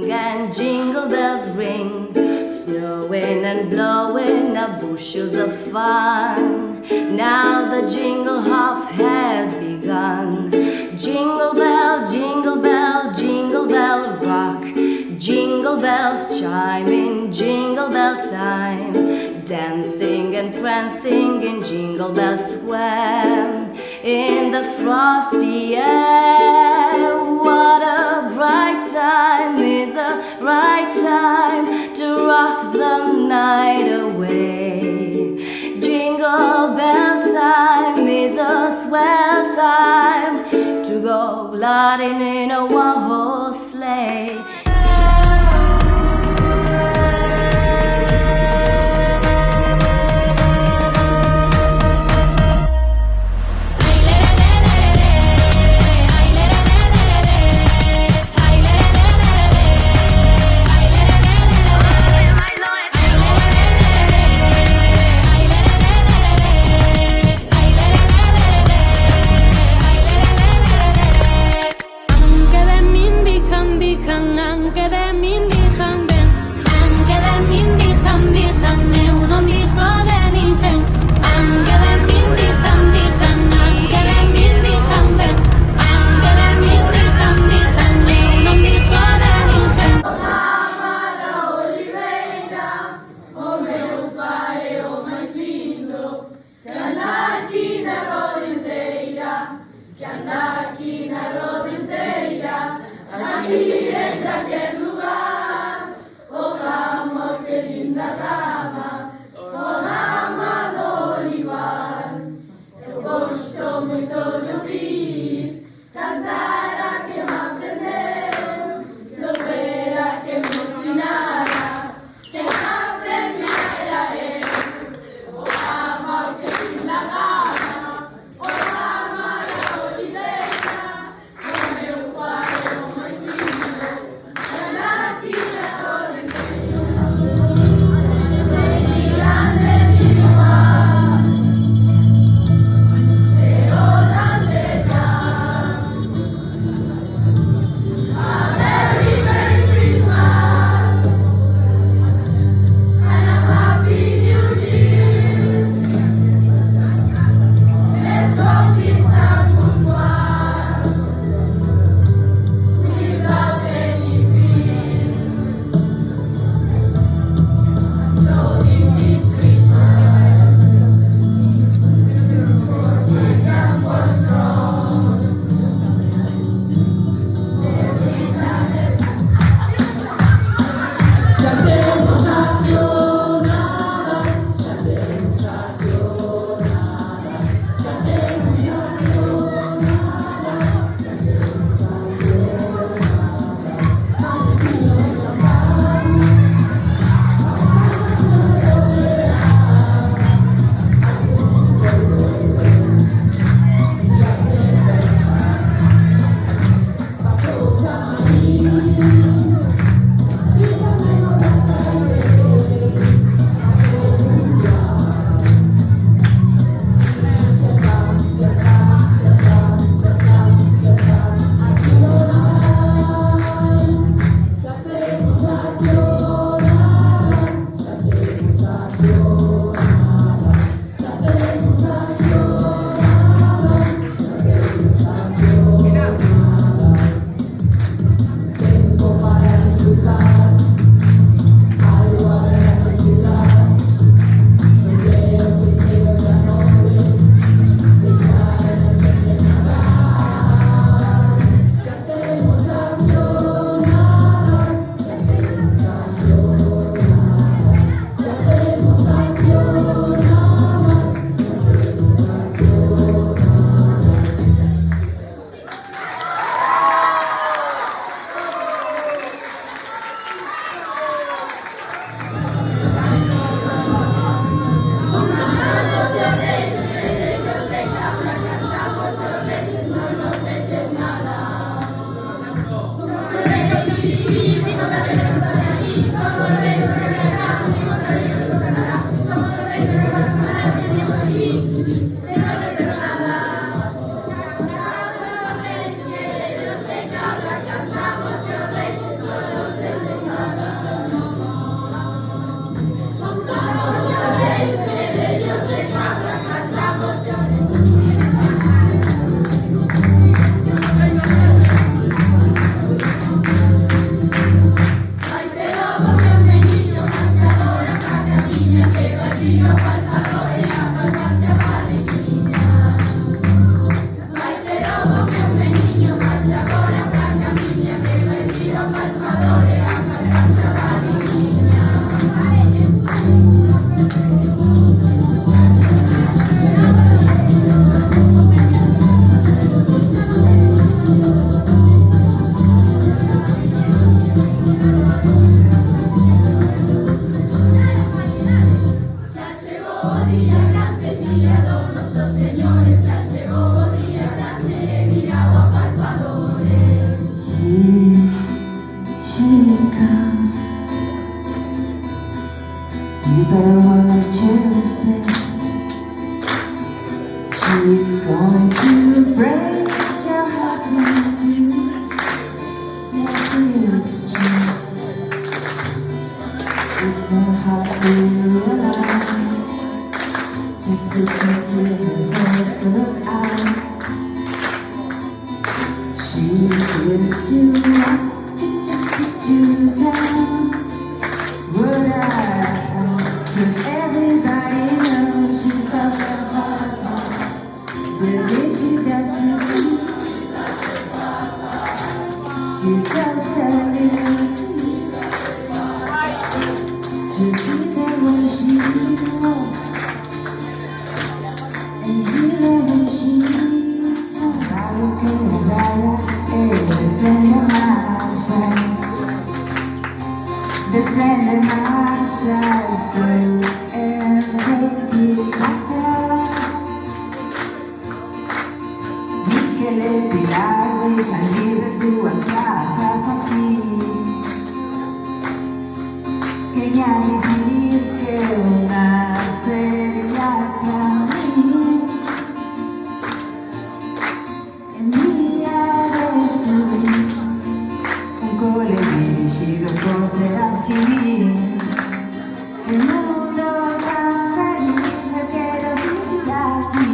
sing and jingle bells ring, snowing and blowing up bushels of fun. Now the jingle hop has begun. Jingle bell, jingle bell, jingle bell rock. Jingle bells chime in jingle bell time, dancing and prancing in Jingle Bell Square. In the frosty air, what a bright time is the right time to rock the night away. Jingle bell time is a swell time to go gliding in a one-horse sleigh. Hanang train comes, you better wanna choose it. She's going to break your heart in two. Yes, it's true. It's not hard to realize. Just look into her rose-colored eyes. She gives you up to just put you down. Would I? 'Cause everybody knows she's so important. Really she does to me. She's just a little tease. To see the way she walks and hear the way she talks. I was going right, desprende marcha, desprende marcha. Estoy en retirada. Michele Pilar deixan llibres dues plaques aquí. Que hi ha dir que una seria camí. En día descubrí un cole dirigido por Serafín. El mundo tan feliz, el que lo vivirá aquí,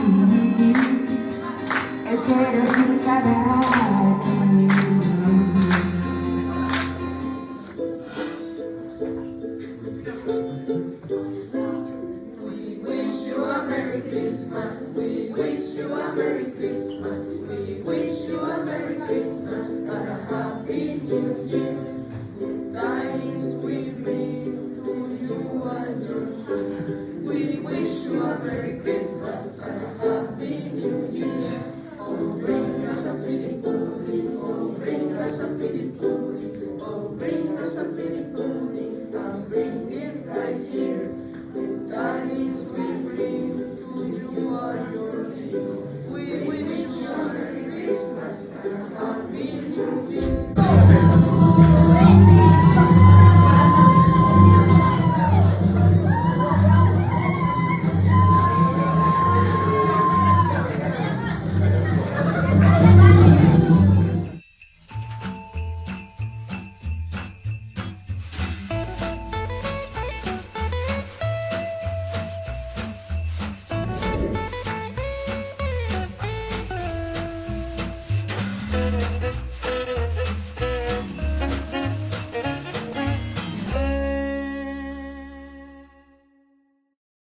el que lo ficará aquí. We wish you a Merry Christmas. We wish you a Merry Christmas. We wish you a Merry Christmas.